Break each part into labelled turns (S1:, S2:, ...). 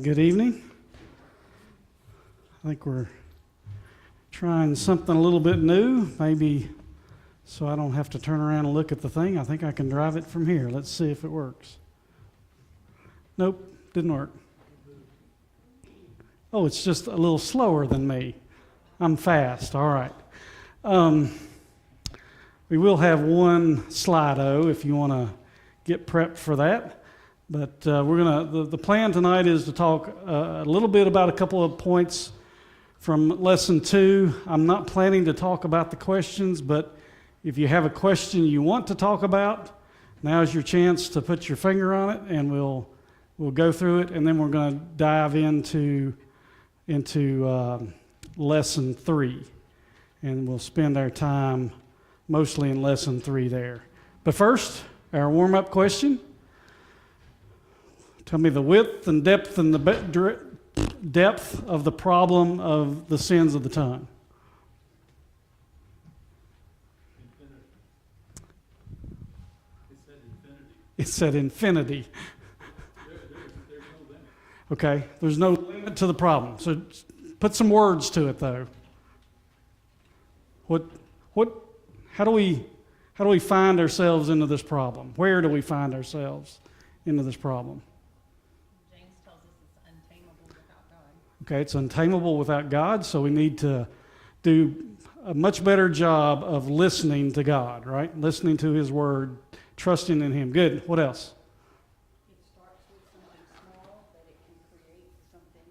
S1: Good evening. I think we're trying something a little bit new, maybe so I don't have to turn around and look at the thing. I think I can drive it from here. Let's see if it works. Nope, didn't work. Oh, it's just a little slower than me. I'm fast, all right. We will have one Slido if you want to get prepped for that. But the plan tonight is to talk a little bit about a couple of points from Lesson 2. I'm not planning to talk about the questions, but if you have a question you want to talk about, now's your chance to put your finger on it, and we'll go through it, and then we're going to dive into Lesson 3, and we'll spend our time mostly in Lesson 3 there. But first, our warm-up question. Tell me the width and depth and the depth of the problem of the sins of the tongue.
S2: Infinity.
S1: It said infinity.
S2: There's no limit.
S1: Okay, there's no limit to the problem. So put some words to it, though. How do we find ourselves into this problem? Where do we find ourselves into this problem? Okay, it's untamable without God, so we need to do a much better job of listening to God, right? Listening to His Word, trusting in Him. Good. What else?
S3: It starts with something small, but it can create something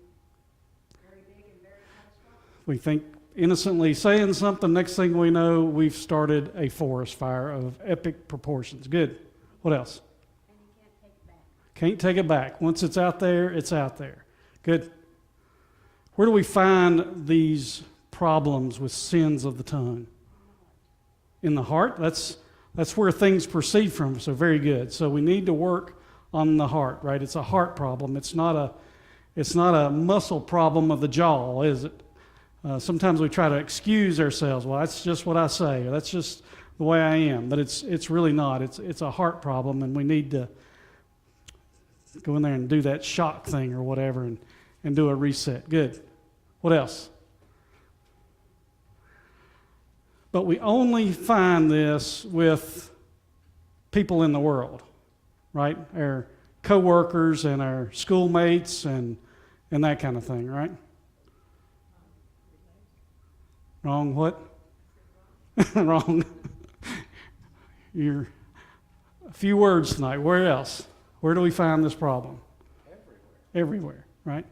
S3: very big and very catastrophic.
S1: We think innocently saying something, next thing we know, we've started a forest fire of epic proportions. Good. What else?
S3: And you can't take it back.
S1: Can't take it back. Once it's out there, it's out there. Good. Where do we find these problems with sins of the tongue? In the heart. That's where things proceed from. So very good. So we need to work on the heart, right? It's a heart problem. It's not a muscle problem of the jaw, is it? Sometimes we try to excuse ourselves. Well, that's just what I say, or that's just the way I am. But it's really not. It's a heart problem, and we need to go in there and do that shock thing or whatever and do a reset. Good. What else? But we only find this with people in the world, right? Our co-workers and our schoolmates and that kind of thing, right? Wrong what? Wrong. You're a few words tonight. Where else? Where do we find this problem? Everywhere, right?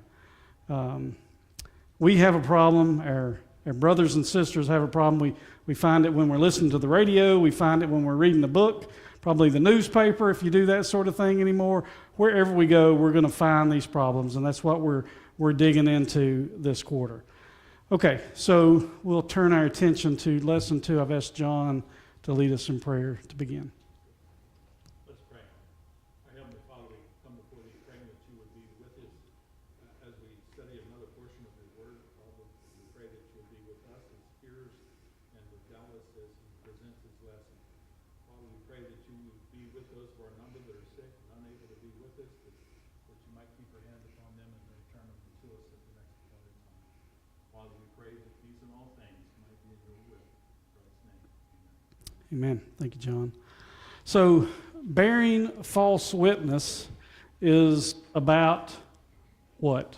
S1: We have a problem. Our brothers and sisters have a problem. We find it when we're listening to the radio. We find it when we're reading a book, probably the newspaper, if you do that sort of thing anymore. Wherever we go, we're going to find these problems, and that's what we're digging into this quarter. Okay, so we'll turn our attention to Lesson 2. I've asked John to lead us in prayer to begin.
S2: Let's pray. Our Heavenly Father, we come before Thee praying that You would be with us as we study another portion of Your Word. Father, we pray that You would be with us as hearers and with Dallas as he presents his lesson. Father, we pray that You would be with those who are number that are sick and unable to be with us, that You might keep Your hand upon them and return them to us at the next appointed time. Father, we pray that these and all things might be in Your will. In Christ's name, amen.
S1: Amen. Thank you, John. So, bearing false witness is about what?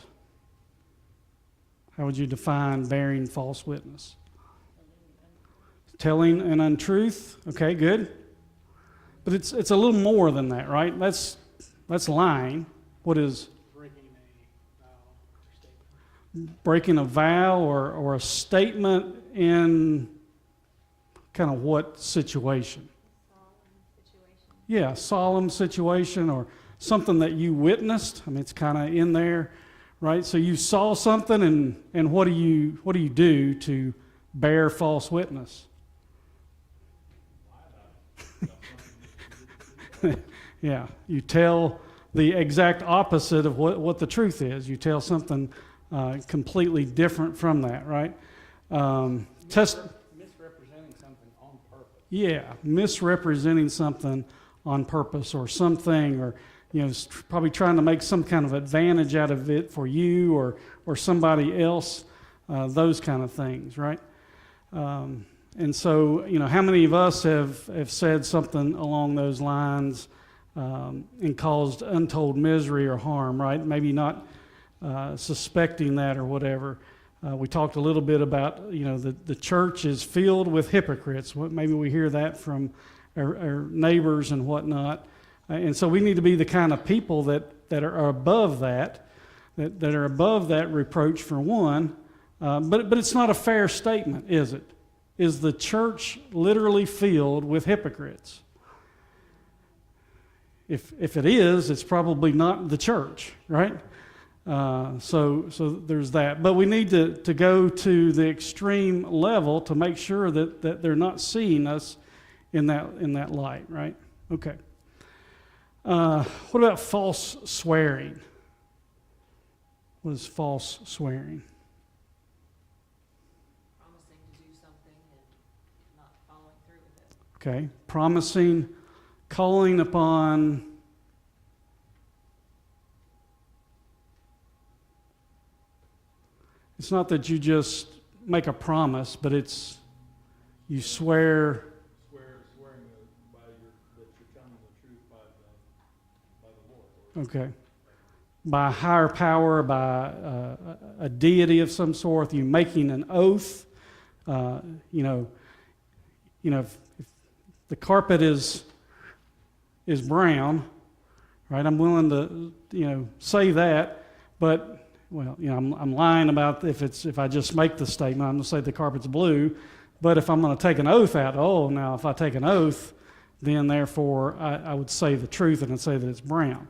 S1: How would you define bearing false witness? Telling an untruth. Okay, good. But it's a little more than that, right? That's lying. What is? Breaking a vow or a statement in kind of what situation?
S3: Solemn situation.
S1: Yeah, solemn situation or something that you witnessed. I mean, it's kind of in there, right? So you saw something, and what do you do to bear false witness? Yeah, you tell the exact opposite of what the truth is. You tell something completely different from that, right?
S4: Misrepresenting something on purpose.
S1: Yeah, misrepresenting something on purpose or something, or probably trying to make some kind of advantage out of it for you or somebody else, those kind of things, right? And so, how many of us have said something along those lines and caused untold misery or harm, right? Maybe not suspecting that or whatever. We talked a little bit about, the church is filled with hypocrites. Maybe we hear that from our neighbors and whatnot. And so we need to be the kind of people that are above that are above that reproach for one. But it's not a fair statement, is it? Is the church literally filled with hypocrites? If it is, it's probably not the church, right? So there's that. But we need to go to the extreme level to make sure that they're not seeing us in that light, right? Okay. What about false swearing? What is false swearing?
S5: Promising to do something and not following through with it.
S1: Okay. Promising, calling upon. It's not that you just make a promise, but it's you swear.
S2: Swearing that you're telling the truth by the Lord.
S1: Okay. By a higher power, by a deity of some sort, you making an oath. If the carpet is brown, right? I'm willing to, say that, but I'm lying about if I just make the statement. I'm going to say the carpet's blue, but if I'm going to take an oath out, now if I take an oath, then therefore I would say the truth and I'd say that it's brown.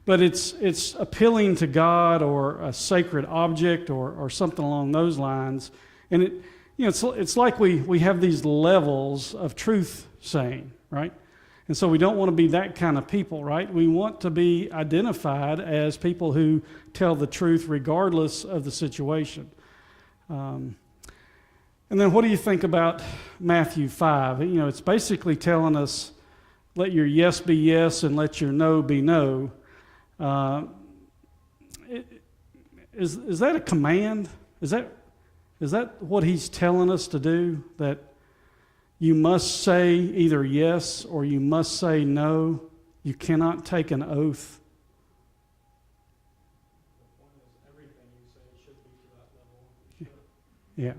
S1: But it's appealing to God or a sacred object or something along those lines, and it's like we have these levels of truth saying, right? And so we don't want to be that kind of people, right? We want to be identified as people who tell the truth regardless of the situation. And then what do you think about Matthew 5? It's basically telling us, let your yes be yes and let your no be no. Is that a command? Is that what he's telling us to do? That you must say either yes or you must say no. You cannot take an oath.
S4: The point is, everything you say should be to that level.
S1: Yeah.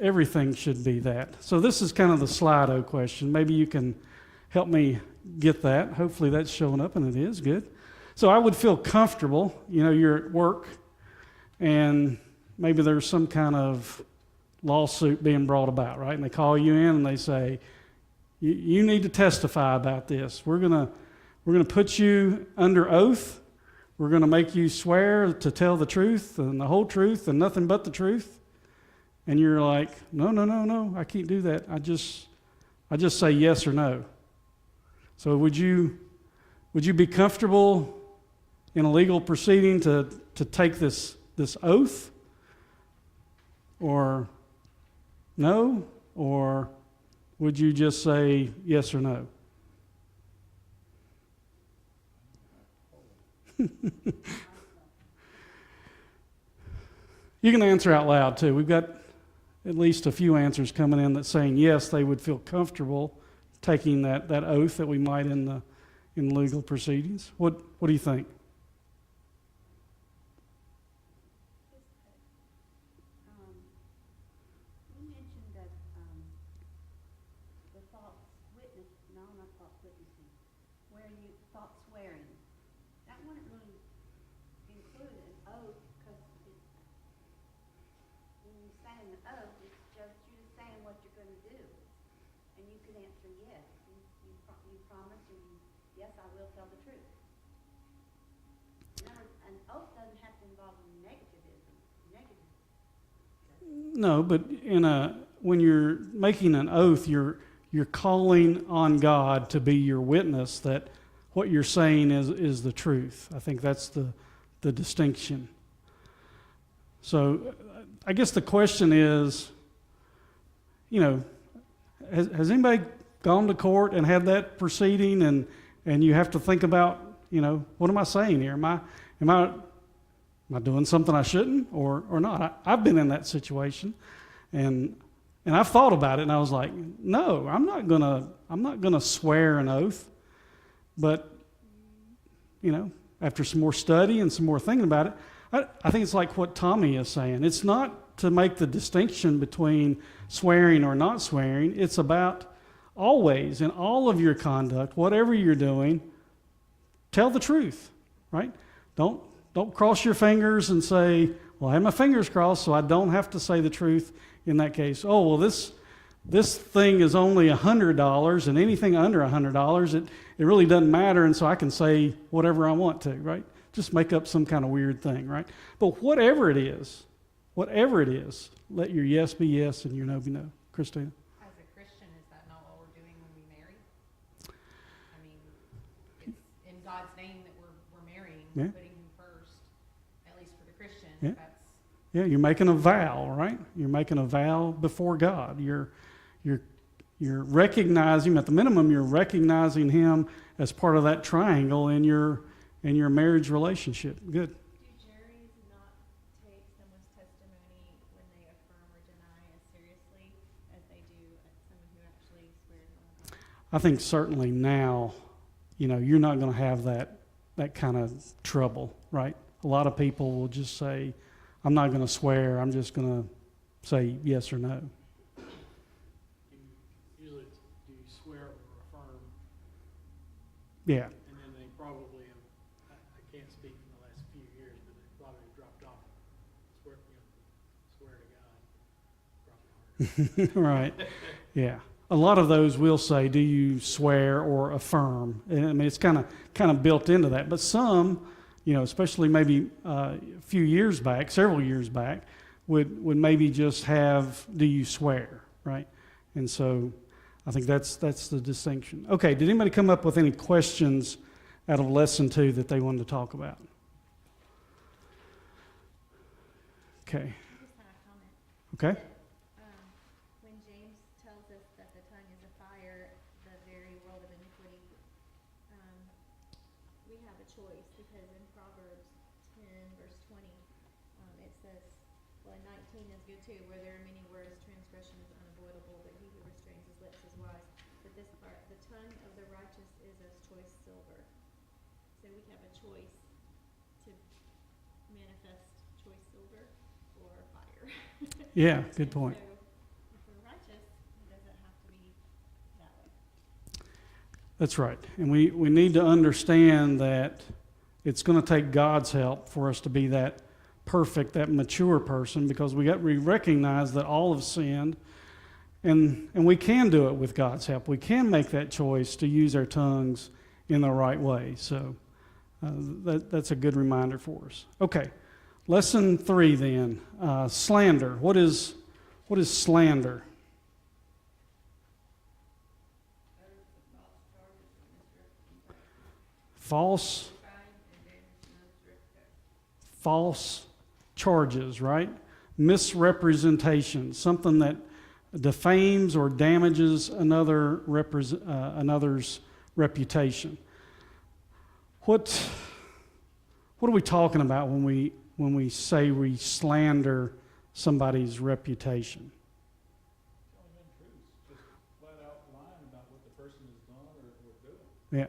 S1: Everything should be that. So this is kind of the Slido question. Maybe you can help me get that. Hopefully that's showing up, and it is. Good. So I would feel comfortable, you're at work, and maybe there's some kind of lawsuit being brought about, right? And they call you in and they say, you need to testify about this. We're gonna put you under oath. We're gonna make you swear to tell the truth and the whole truth and nothing but the truth. And you're like, no, I can't do that. I just say yes or no. So would you be comfortable in a legal proceeding to take this oath? Or no? Or would you just say yes or no? You can answer out loud too. We've got at least a few answers coming in that's saying yes, they would feel comfortable taking that oath that we might in legal proceedings. What do you think?
S3: You mentioned that the false witness, no, not false witnessing, false swearing, that wouldn't really include an oath, because when you say an oath, it's just you saying what you're going to do, and you can answer yes. You promise, and yes, I will tell the truth. In other words, an oath doesn't have to involve negativism.
S1: No, but when you're making an oath, you're calling on God to be your witness that what you're saying is the truth. I think that's the distinction. So I guess the question is, has anybody gone to court and had that proceeding and And you have to think about, what am I saying here? Am I doing something I shouldn't or not? I've been in that situation, and I've thought about it, and I was like, no, I'm not gonna swear an oath. But after some more study and some more thinking about it, I think it's like what Tommy is saying. It's not to make the distinction between swearing or not swearing. It's about always, in all of your conduct, whatever you're doing, tell the truth, right? Don't cross your fingers and say, well, I have my fingers crossed, so I don't have to say the truth in that case. Oh, well, this thing is only $100, and anything under $100, it really doesn't matter, and so I can say whatever I want to, right? Just make up some kind of weird thing, right? But whatever it is, let your yes be yes and your no be no. Christina?
S5: As a Christian, is that not what we're doing when we marry? I mean, it's in God's name that we're marrying,
S1: Yeah.
S5: putting Him first, at least for the Christian.
S1: Yeah.
S5: That's
S1: Yeah, you're making a vow, right? You're making a vow before God. You're recognizing, at the minimum, you're recognizing Him as part of that triangle in your marriage relationship. Good.
S6: Do juries not take someone's testimony when they affirm or deny as seriously as they do someone who actually swears on God?
S1: I think certainly now, you're not going to have that kind of trouble, right? A lot of people will just say, I'm not going to swear, I'm just going to say yes or no.
S4: Usually, do you swear or affirm?
S1: Yeah,
S4: And then they probably have, I can't speak in the last few years, but they probably have dropped off. Swear to God, dropped off.
S1: right. Yeah. A lot of those will say, do you swear or affirm? And I mean, it's kind of built into that. But some, especially maybe several years back, would maybe just have, do you swear, right? And so I think that's the distinction. Okay, did anybody come up with any questions out of lesson 2 that they wanted to talk about? Okay.
S6: I just had a comment.
S1: Okay.
S6: When James tells us that the tongue is a fire, the very world of iniquity, we have a choice because in Proverbs 10, verse 20, it says, well, 19 is good too, where there are many words, transgression is unavoidable, but he who restrains his lips is wise. But this part, the tongue of the righteous is as choice silver. So we have a choice to manifest choice silver or fire.
S1: Yeah, good point.
S6: So if we're righteous, it doesn't have to be that way.
S1: That's right. And we need to understand that it's going to take God's help for us to be that perfect, that mature person, because we recognize that all have sinned, and we can do it with God's help. We can make that choice to use our tongues in the right way. So that's a good reminder for us. Okay, lesson 3 then. Slander. What is slander? False charges, right? Misrepresentation, something that defames or damages another's reputation. What are we talking about when we say we slander somebody's reputation?
S2: Telling untruths, just flat out lying about what the person has done or doing.
S1: Yeah.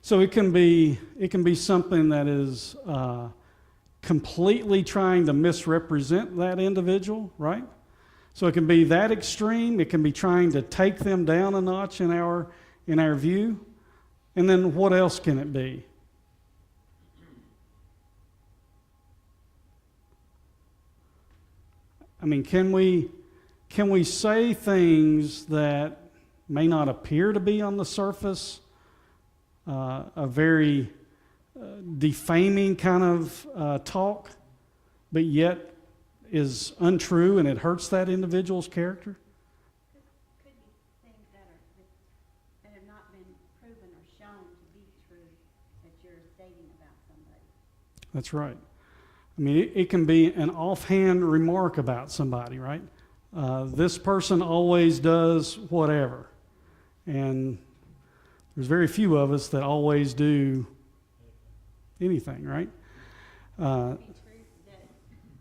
S1: So it can be something that is completely trying to misrepresent that individual, right? So it can be that extreme. It can be trying to take them down a notch in our view. And then what else can it be? I mean, can we say things that may not appear to be on the surface a very defaming kind of talk, but yet is untrue and it hurts that individual's character?
S3: Could be things that have not been proven or shown to be true that you're stating about somebody.
S1: That's right. I mean, it can be an offhand remark about somebody, right? This person always does whatever. And There's very few of us that always do anything, right?
S6: It could be truth that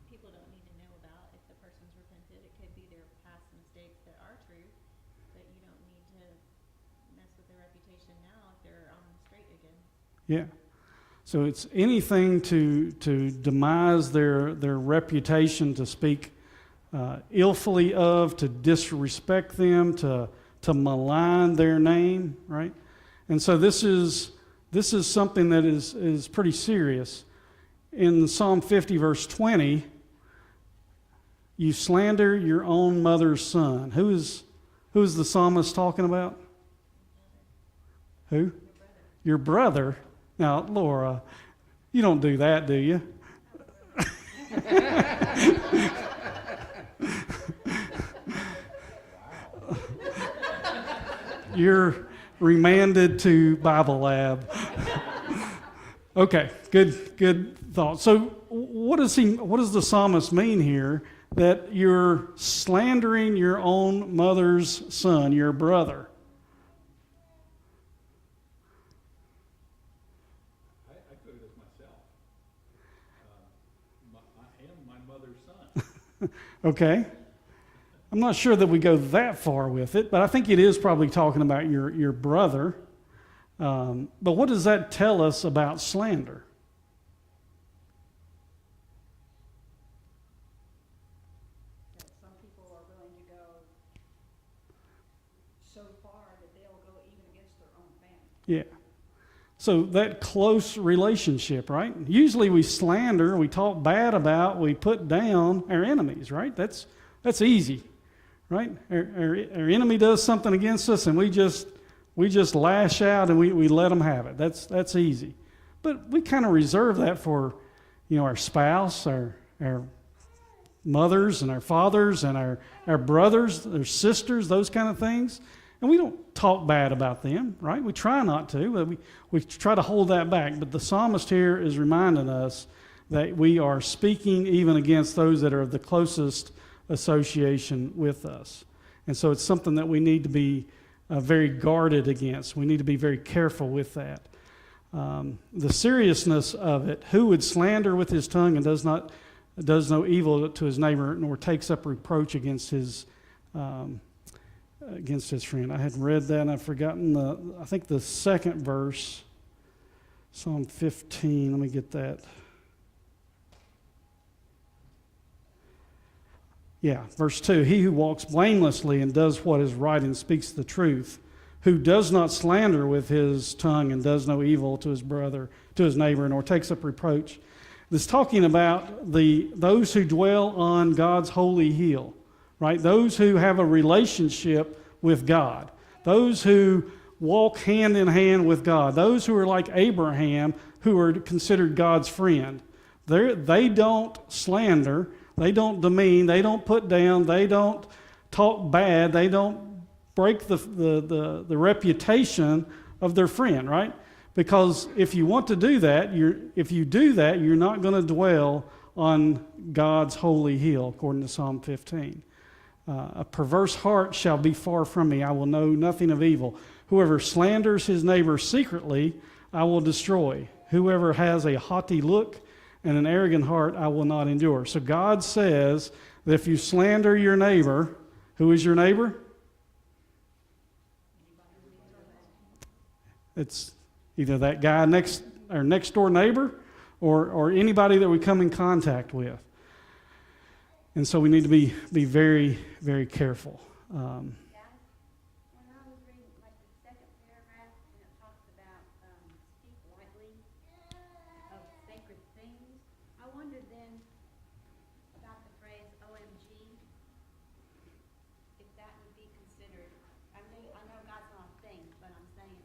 S6: people don't need to know about if the person's repented. It could be their past mistakes that are true, but you don't need to mess with their reputation now if they're on the straight again.
S1: Yeah. So it's anything to demise their reputation, to speak illfully of, to disrespect them, to malign their name, right? And so this is something that is pretty serious. In Psalm 50, verse 20, you slander your own mother's son. Who is the psalmist talking about? Who? Your brother. Now, Laura, you don't do that, do you? You're remanded to Bible lab. Okay, good thought. So what does the psalmist mean here? That you're slandering your own mother's son, your brother.
S2: I took it as myself. I am my mother's son.
S1: Okay. I'm not sure that we go that far with it, but I think it is probably talking about your brother. But what does that tell us about slander?
S3: That some people are willing to go so far that they'll go even against their own family.
S1: Yeah. So that close relationship, right? Usually we slander, we talk bad about, we put down our enemies, right? That's easy, right? Our enemy does something against us, and we just lash out and we let them have it. That's easy. But we kind of reserve that for, our spouse, our mothers and our fathers and our brothers, their sisters, those kind of things. And we don't talk bad about them, right? We try not to, but we try to hold that back. But the psalmist here is reminding us that we are speaking even against those that are of the closest association with us. And so it's something that we need to be very guarded against. We need to be very careful with that. The seriousness of it, who would slander with his tongue and does no evil to his neighbor, nor takes up reproach against his friend. I had read that and I've forgotten I think the second verse, Psalm 15. Let me get that. Yeah, verse 2. He who walks blamelessly and does what is right and speaks the truth, who does not slander with his tongue and does no evil to his brother, to his neighbor, nor takes up reproach. This is talking about those who dwell on God's holy hill, right? Those who have a relationship with God. Those who walk hand in hand with God. Those who are like Abraham, who are considered God's friend. They don't slander. They don't demean, they don't put down, they don't talk bad, they don't break the reputation of their friend, right? Because if you want to do that, you're not going to dwell on God's holy hill, according to Psalm 15. A perverse heart shall be far from me. I will know nothing of evil. Whoever slanders his neighbor secretly, I will destroy. Whoever has a haughty look and an arrogant heart I will not endure. So God says that if you slander your neighbor, who is your neighbor? It's either that guy next door neighbor or anybody that we come in contact with. And so we need to be very, very careful.
S3: Guys, when I was reading like the second paragraph and it talks about speak lightly of sacred things, I wondered then about the phrase OMG, if that would be considered. I know God's not a thing, but I'm saying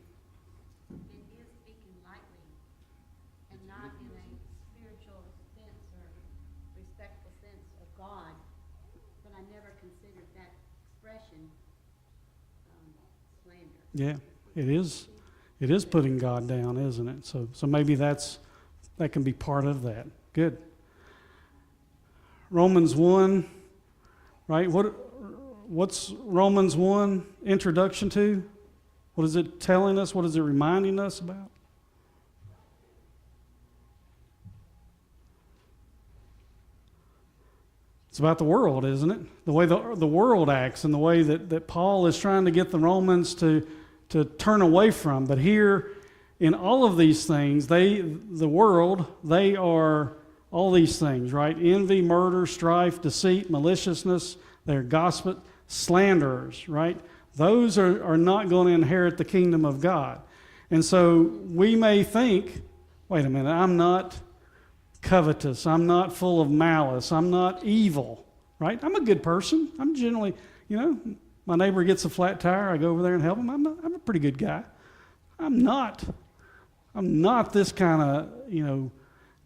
S3: it is speaking lightly and not in a spiritual sense or respectful sense of God. But I never considered that expression slander.
S1: Yeah, it is. It is putting God down, isn't it? So maybe that can be part of that. Good. Romans 1, right? What's Romans 1 introduction to? What is it telling us? What is it reminding us about? It's about the world, isn't it? The way the world acts and the way that Paul is trying to get the Romans to turn away from. But here, in all of these things, the world, they are all these things, right? Envy, murder, strife, deceit, maliciousness, they're gossip, slanderers, right? Those are not going to inherit the kingdom of God. And so we may think, wait a minute, I'm not covetous, I'm not full of malice, I'm not evil, right? I'm a good person. I'm generally, my neighbor gets a flat tire, I go over there and help him. I'm a pretty good guy. I'm not this kind of,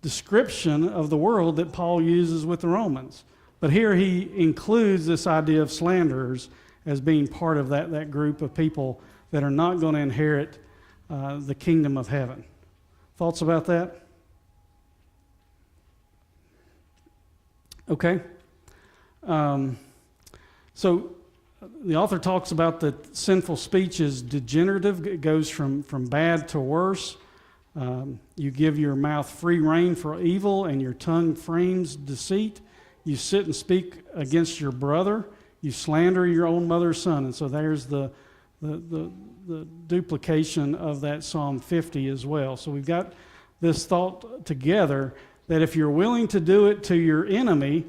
S1: description of the world that Paul uses with the Romans. But here he includes this idea of slanderers as being part of that group of people that are not going to inherit the kingdom of heaven. Thoughts about that? Okay. So the author talks about that sinful speech is degenerative. It goes from bad to worse. You give your mouth free rein for evil, and your tongue frames deceit. You sit and speak against your brother. You slander your own mother's son. And so there's the duplication of that Psalm 50 as well. So we've got this thought together that if you're willing to do it to your enemy,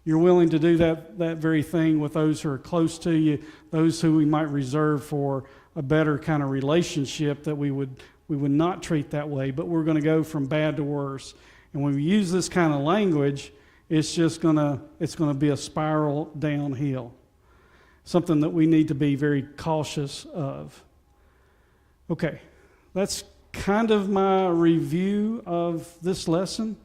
S1: you're willing to do that very thing with those who are close to you, those who we might reserve for a better kind of relationship that we would not treat that way, but we're going to go from bad to worse. And when we use this kind of language, it's going to be a spiral downhill. Something that we need to be very cautious of. Okay, that's kind of my review of this lesson.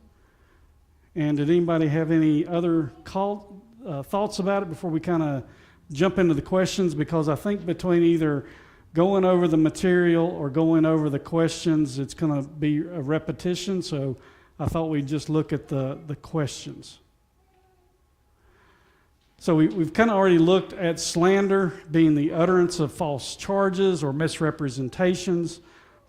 S1: And did anybody have any other thoughts about it before we kind of jump into the questions? Because I think between either going over the material or going over the questions, it's going to be a repetition. So I thought we'd just look at the questions. So we've kind of already looked at slander being the utterance of false charges or misrepresentations.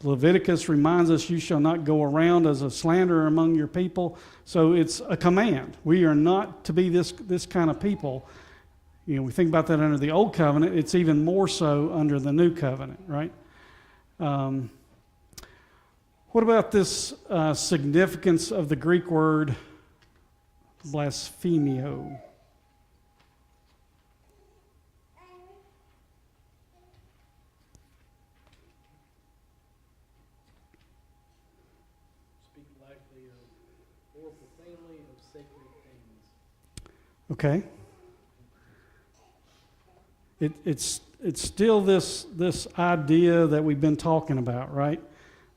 S1: Leviticus reminds us, you shall not go around as a slanderer among your people. So it's a command. We are not to be this kind of people. We think about that under the Old Covenant. It's even more so under the New Covenant, right? What about this significance of the Greek word blasphemio?
S4: Speak lightly of or profanely of sacred things.
S1: Okay. It's still this idea that we've been talking about, right?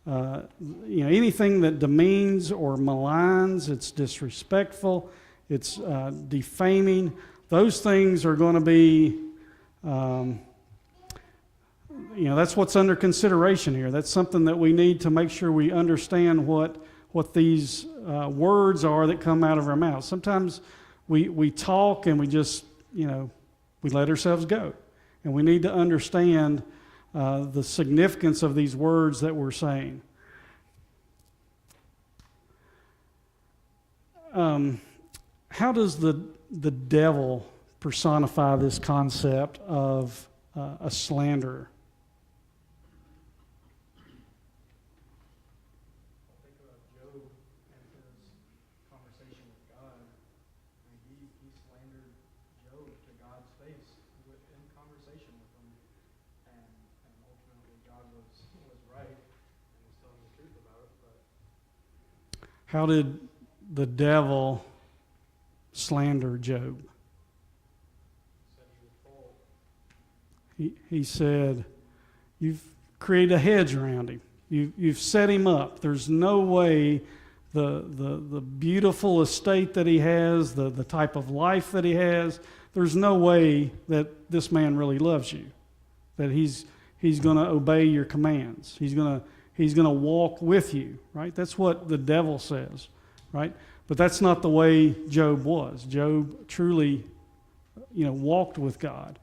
S1: Anything that demeans or maligns, it's disrespectful, it's defaming. Those things are going to be, that's what's under consideration here. That's something that we need to make sure we understand what these words are that come out of our mouths. Sometimes we talk and we just, we let ourselves go. And we need to understand the significance of these words that we're saying. How does the devil personify this concept of a slanderer?
S4: Think about Job and his conversation with God. He slandered Job to God's face in conversation with him, and ultimately God was right and was telling the truth about it. But
S1: How did the devil slander Job?
S4: said he would fall.
S1: He said, you've created a hedge around him. You've set him up. There's no way the beautiful estate that he has, the type of life that he has, there's no way that this man really loves you, that he's going to obey your commands. He's going to walk with you, right? That's what the devil says, right? But that's not the way Job was. Job truly, walked with God.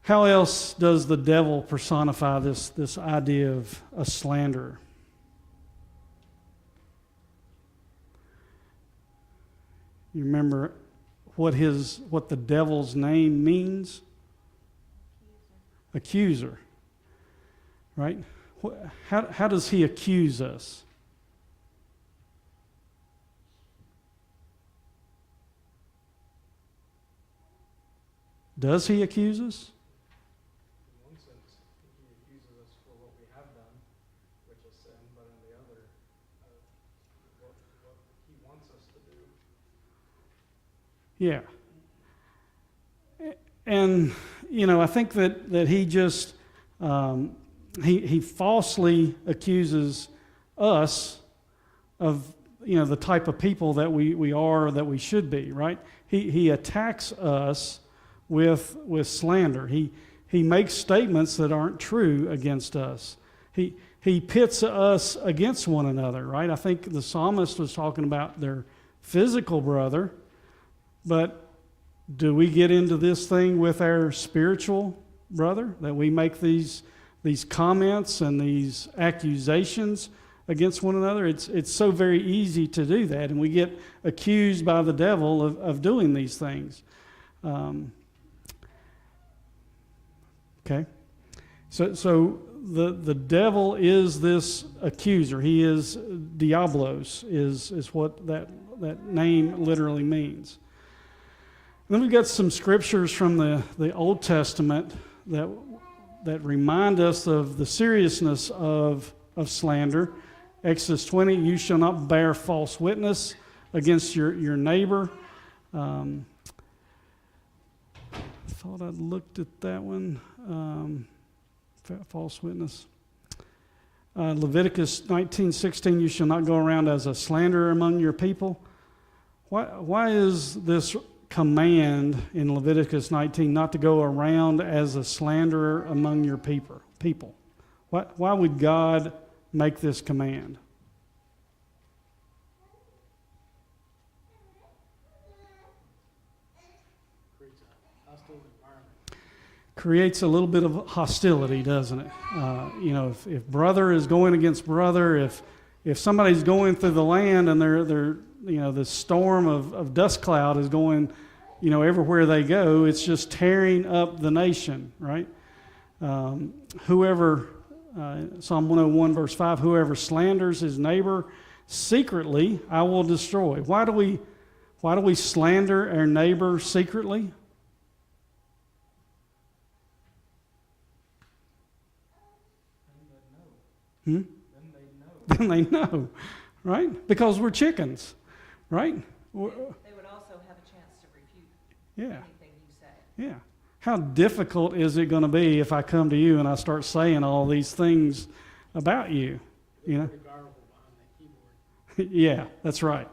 S1: How else does the devil personify this idea of a slanderer? You remember what the devil's name means? Accuser. Right? How does he accuse us? Does he accuse us?
S4: In one sense, he accuses us for what we have done, which is sin, but in the other, what he wants us to do.
S1: Yeah. And, I think that he just, he falsely accuses us of, the type of people that we are, that we should be, right? He attacks us with slander. He makes statements that aren't true against us. He pits us against one another, right? I think the psalmist was talking about their physical brother, but do we get into this thing with our spiritual brother, that we make these comments and these accusations against one another? It's so very easy to do that, and we get accused by the devil of doing these things. Okay, so the devil is this accuser. He is Diablos, is what that name literally means. And then we've got some scriptures from the Old Testament that remind us of the seriousness of slander. Exodus 20, you shall not bear false witness against your neighbor. I thought I'd looked at that one. False witness. Leviticus 19:16, you shall not go around as a slanderer among your people. Why is this command in Leviticus 19 not to go around as a slanderer among your people? Why would God make this command?
S4: Creates a hostile environment.
S1: Creates a little bit of hostility, doesn't it? If brother is going against brother, if somebody's going through the land and they're this storm of dust cloud is going, everywhere they go, it's just tearing up the nation, right? Whoever, Psalm 101 verse 5, whoever slanders his neighbor secretly, I will destroy. Why do we slander our neighbor secretly?
S4: Then they know.
S1: Then they know, right? Because we're chickens, right?
S7: They would also have a chance to refute
S1: Yeah,
S7: anything you say.
S1: yeah. How difficult is it going to be if I come to you and I start saying all these things about you?
S4: They're pretty garbled behind that keyboard.
S1: Yeah, that's right.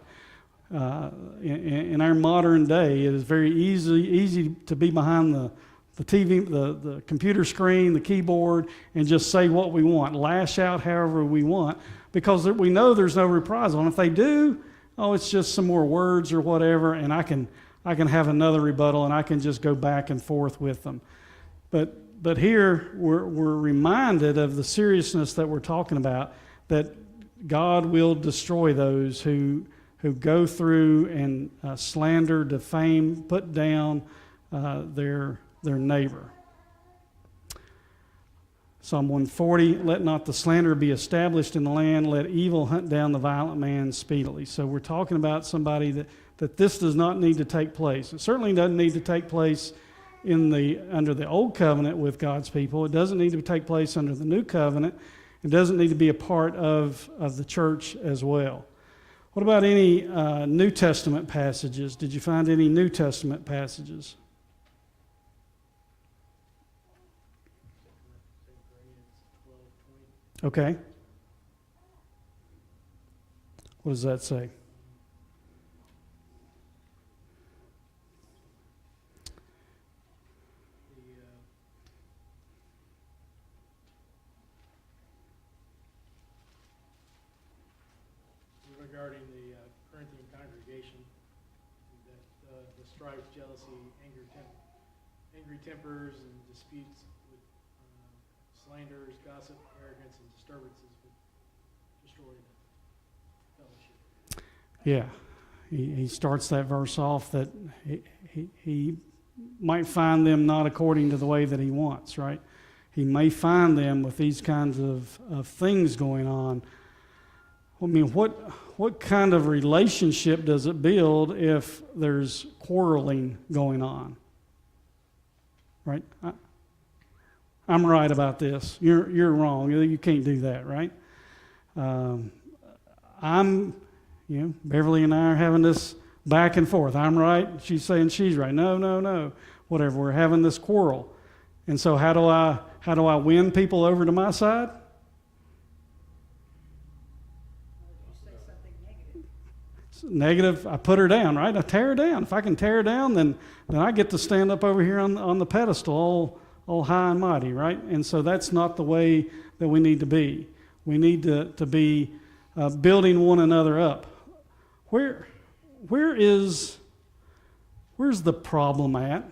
S1: In our modern day, it is very easy to be behind the TV, the computer screen, the keyboard, and just say what we want, lash out however we want, because we know there's no reprisal. And if they do, it's just some more words or whatever, and I can have another rebuttal, and I can just go back and forth with them. But here we're reminded of the seriousness that we're talking about, that God will destroy those who go through and slander, defame, put down their neighbor. Psalm 140, let not the slanderer be established in the land, let evil hunt down the violent man speedily. So we're talking about somebody that this does not need to take place. It certainly doesn't need to take place under the old covenant with God's people. It doesn't need to take place under the new covenant. It doesn't need to be a part of the church as well. What about any New Testament passages? Did you find any New Testament passages? Okay. What does that say?
S4: Regarding the Corinthian congregation, that the strife, jealousy, anger, angry tempers and disputes, with slanders, gossip, arrogance, and disturbances would destroy the fellowship.
S1: Yeah. He starts that verse off that he might find them not according to the way that he wants, right? He may find them with these kinds of things going on. I mean, what kind of relationship does it build if there's quarreling going on? Right? I'm right about this. You're wrong. You can't do that, right? Beverly and I are having this back and forth. I'm right. She's saying she's right. No. Whatever. We're having this quarrel. And so how do I win people over to my side?
S7: Say something negative.
S1: Negative, I put her down, right? I tear her down. If I can tear her down, then I get to stand up over here on the pedestal all high and mighty, right? And so that's not the way that we need to be. We need to be building one another up. Where's the problem at?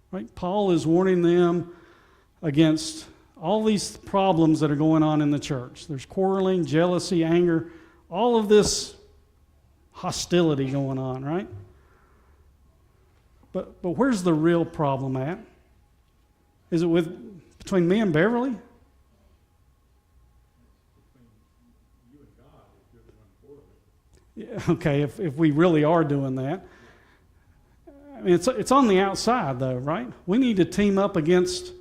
S1: Right? Paul is warning them against all these problems that are going on in the church. There's quarreling, jealousy, anger, all of this hostility going on, right? But where's the real problem at? Is it between me and Beverly?
S2: Between you and God, if you're the one for it.
S1: Yeah, okay, if we really are doing that. I mean, it's on the outside, though, right? We need to team up against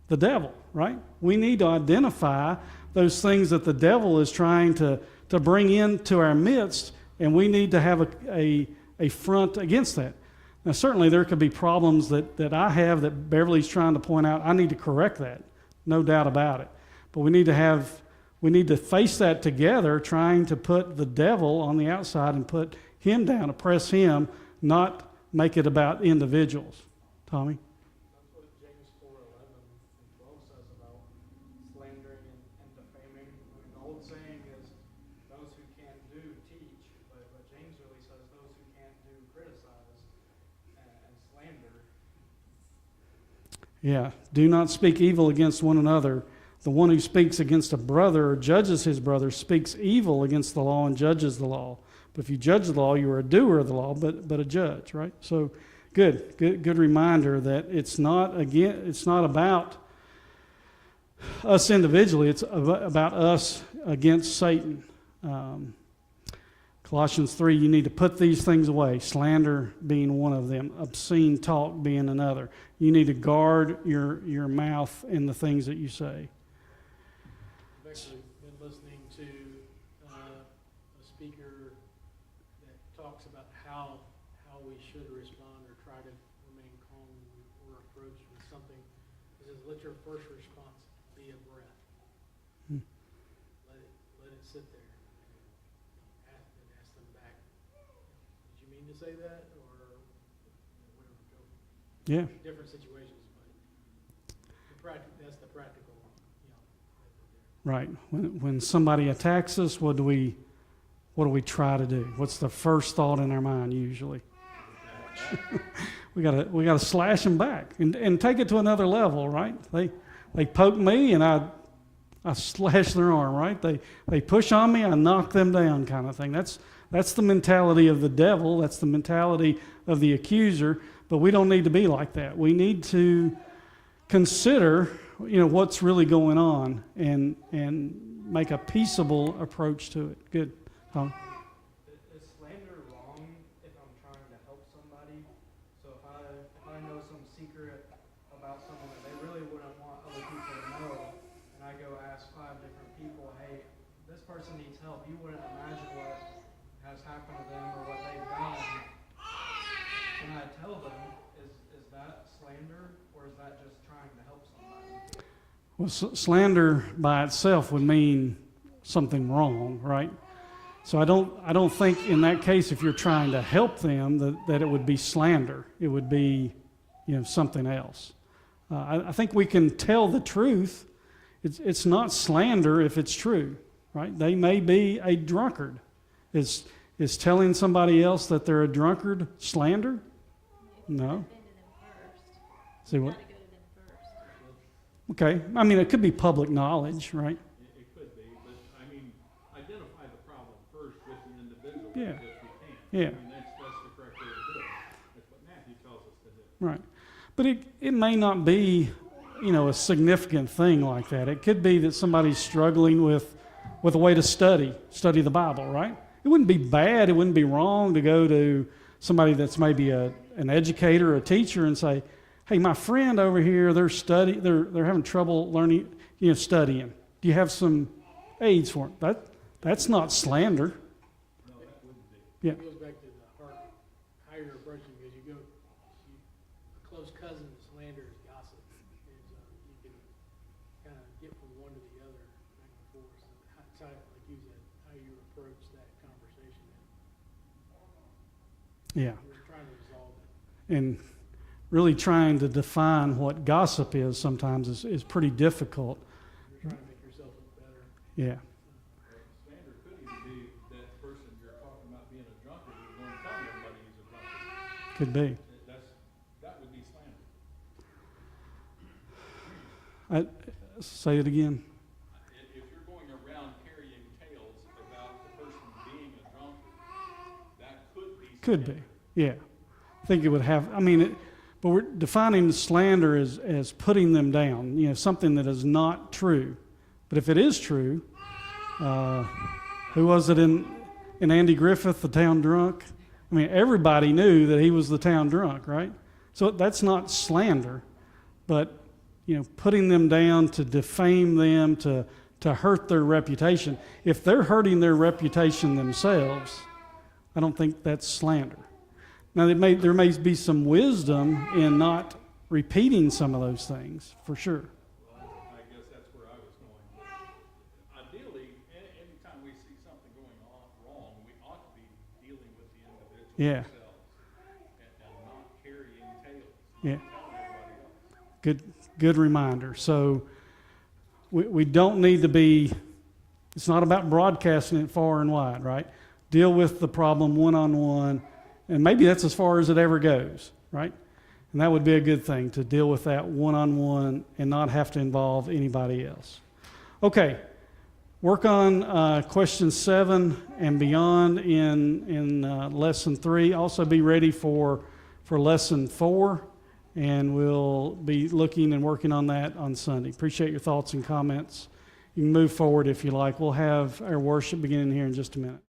S1: the devil, right? We need to identify those things that the devil is trying to bring into our midst, and we need to have a front against that. Now, certainly there could be problems that I have that Beverly's trying to point out. I need to correct that, no doubt about it. But we need to face that together, trying to put the devil on the outside and put him down, oppress him, not make it about individuals. Tommy?
S4: That's what James 4:11 and 12 says about slandering and defaming. I mean, the old saying is, those who can't do, teach. But James really says those who can't do, criticize and slander.
S1: Yeah. Do not speak evil against one another. The one who speaks against a brother or judges his brother speaks evil against the law and judges the law. But if you judge the law, you are a doer of the law, but a judge, right? So, good reminder that it's not about us individually. It's about us against Satan. Colossians 3, you need to put these things away. Slander being one of them, obscene talk being another. You need to guard your mouth in the things that you say.
S4: I've actually been listening to a speaker that talks about how we should respond or try to remain calm when we're approached with something. He says, let your first response be a breath.
S1: Hmm.
S4: Let it sit there and ask them back, did you mean to say that? Or whatever.
S1: Yeah.
S4: Different situations, but that's the practical,
S1: Right. When somebody attacks us, what do we try to do? What's the first thought in our mind usually? we gotta slash them back and take it to another level, right? They poke me and I slash their arm, right? They push on me, I knock them down, kind of thing. That's the mentality of the devil. That's the mentality of the accuser. But we don't need to be like that. We need to consider, what's really going on and make a peaceable approach to it. Good. Tom?
S4: Is slander wrong if I'm trying to help somebody? So if I know some secret about someone that they really wouldn't want other people to know, and I go ask 5 different people, hey, this person needs help. You wouldn't imagine what has happened to them or what they've done. And I tell them, is that slander or is that just trying to help somebody?
S1: Well, slander by itself would mean something wrong, right? So I don't think in that case, if you're trying to help them, that it would be slander. It would be, something else. I think we can tell the truth. It's not slander if it's true, right? They may be a drunkard. Is telling somebody else that they're a drunkard slander? No.
S6: Offended them first.
S1: See
S6: You
S1: what?
S6: gotta go to them first.
S1: Okay. I mean, it could be public knowledge, right?
S2: It could be, but I mean, identify the problem first with the individual
S1: Yeah.
S2: if we can.
S1: Yeah.
S2: I mean, that's the correct way to do it. That's what Matthew tells us to do.
S1: Right. But it may not be, a significant thing like that. It could be that somebody's struggling with a way to study the Bible, right? It wouldn't be bad, it wouldn't be wrong to go to somebody that's maybe an educator or a teacher and say, hey, my friend over here, they're having trouble learning, studying. Do you have some aids for them? That's not slander.
S2: No, that wouldn't be.
S1: Yeah.
S8: It goes back to the heart, how you're approaching, because a close cousin slander is gossip. And you can kind of get from one to the other, back and forth. So, like you said, how you approach that conversation.
S1: Yeah.
S8: We're trying to resolve it.
S1: And really trying to define what gossip is sometimes is pretty difficult.
S8: You're trying to make yourself look better.
S1: Yeah.
S2: Slander could even be that person you're talking about being a drunkard who's going to tell everybody he's a drunkard.
S1: Could be.
S2: That would be slander.
S1: Say it again.
S2: If you're going around carrying tales about the person being a drunkard, that could be slander.
S1: Could be. Yeah. I think it would have, but we're defining slander as putting them down, something that is not true. But if it is true, who was it in Andy Griffith, the town drunk? Everybody knew that he was the town drunk, right? So that's not slander, but, putting them down to defame them, to hurt their reputation. If they're hurting their reputation themselves, I don't think that's slander. Now, there may be some wisdom in not repeating some of those things, for sure.
S2: Well, I guess that's where I was going. But ideally, anytime we see something going on wrong, we ought to be dealing with the individual
S1: Yeah.
S2: themselves and not carrying tales.
S1: Yeah.
S2: Telling everybody else.
S1: Good reminder. So we don't need to be, it's not about broadcasting it far and wide, right? Deal with the problem one-on-one, and maybe that's as far as it ever goes, right? And that would be a good thing, to deal with that one-on-one and not have to involve anybody else. Okay, work on question 7 and beyond in lesson 3. Also be ready for lesson 4. And we'll be looking and working on that on Sunday. Appreciate your thoughts and comments. You can move forward if you like. We'll have our worship beginning here in just a minute.